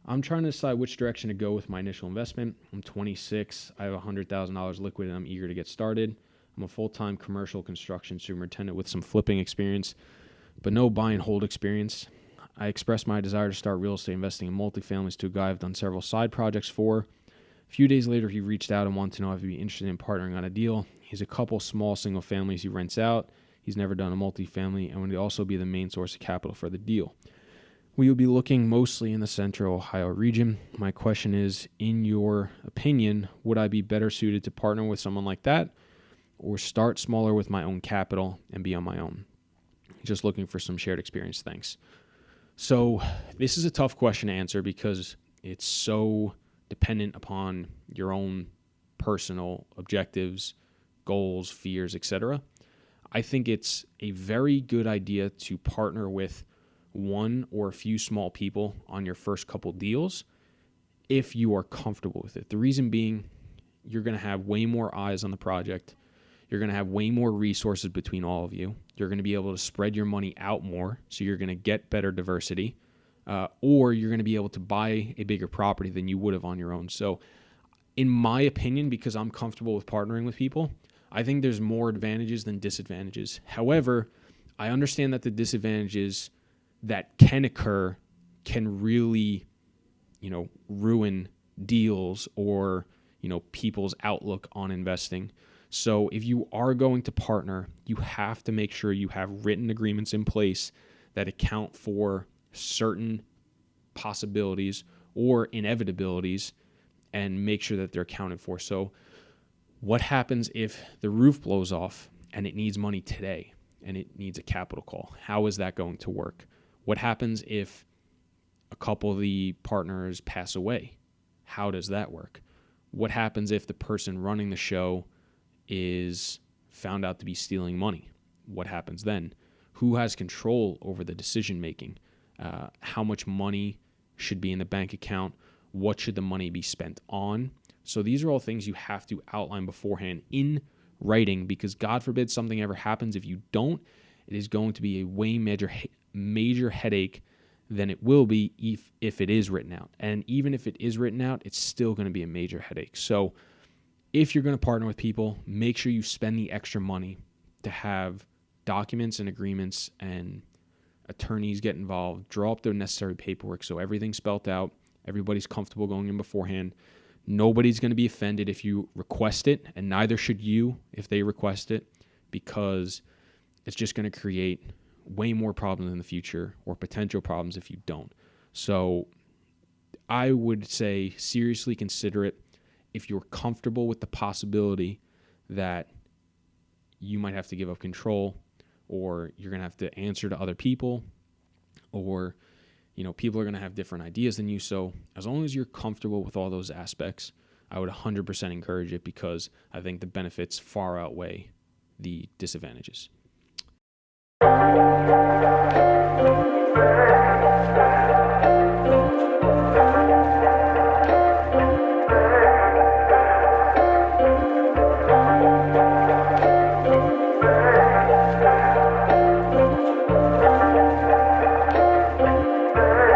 I'm trying to decide which direction to go with my initial investment. I'm 26. I have $100,000 liquid and I'm eager to get started. I'm a full-time commercial construction superintendent with some flipping experience, but no buy and hold experience. I expressed my desire to start real estate investing in multifamilies to a guy I've done several side projects for. A few days later, he reached out and wanted to know if I'd be interested in partnering on a deal. He's a couple small single families he rents out. He's never done a multifamily and would also be the main source of capital for the deal. We will be looking mostly in the central Ohio region. My question is, in your opinion, would I be better suited to partner with someone like that or start smaller with my own capital and be on my own? Just looking for some shared experience. Thanks. So this is a tough question to answer because it's so dependent upon your own personal objectives, goals, fears, etc. I think it's a very good idea to partner with one or a few small people on your first couple deals if you are comfortable with it. The reason being, you're going to have way more eyes on the project. You're going to have way more resources between all of you. You're going to be able to spread your money out more, so you're going to get better diversity, or you're going to be able to buy a bigger property than you would have on your own. So in my opinion, because I'm comfortable with partnering with people, I think there's more advantages than disadvantages. However, I understand that the disadvantages that can occur can really, ruin deals or, people's outlook on investing. So if you are going to partner, you have to make sure you have written agreements in place that account for certain possibilities or inevitabilities and make sure that they're accounted for. So what happens if the roof blows off and it needs money today and it needs a capital call? How is that going to work? What happens if a couple of the partners pass away? How does that work? What happens if the person running the show is found out to be stealing money? What happens then? Who has control over the decision making? How much money should be in the bank account? What should the money be spent on? So these are all things you have to outline beforehand in writing, because God forbid something ever happens. If you don't, it is going to be a way major headache than it will be if it is written out. And even if it is written out, it's still going to be a major headache. So if you're going to partner with people, make sure you spend the extra money to have documents and agreements and attorneys get involved, draw up the necessary paperwork so everything's spelled out, everybody's comfortable going in beforehand. Nobody's going to be offended if you request it, and neither should you if they request it, because it's just going to create way more problems in the future or potential problems if you don't. So I would say seriously consider it if you're comfortable with the possibility that you might have to give up control, or you're going to have to answer to other people, or people are going to have different ideas than you. So as long as you're comfortable with all those aspects, I would 100% encourage it, because I think the benefits far outweigh the disadvantages.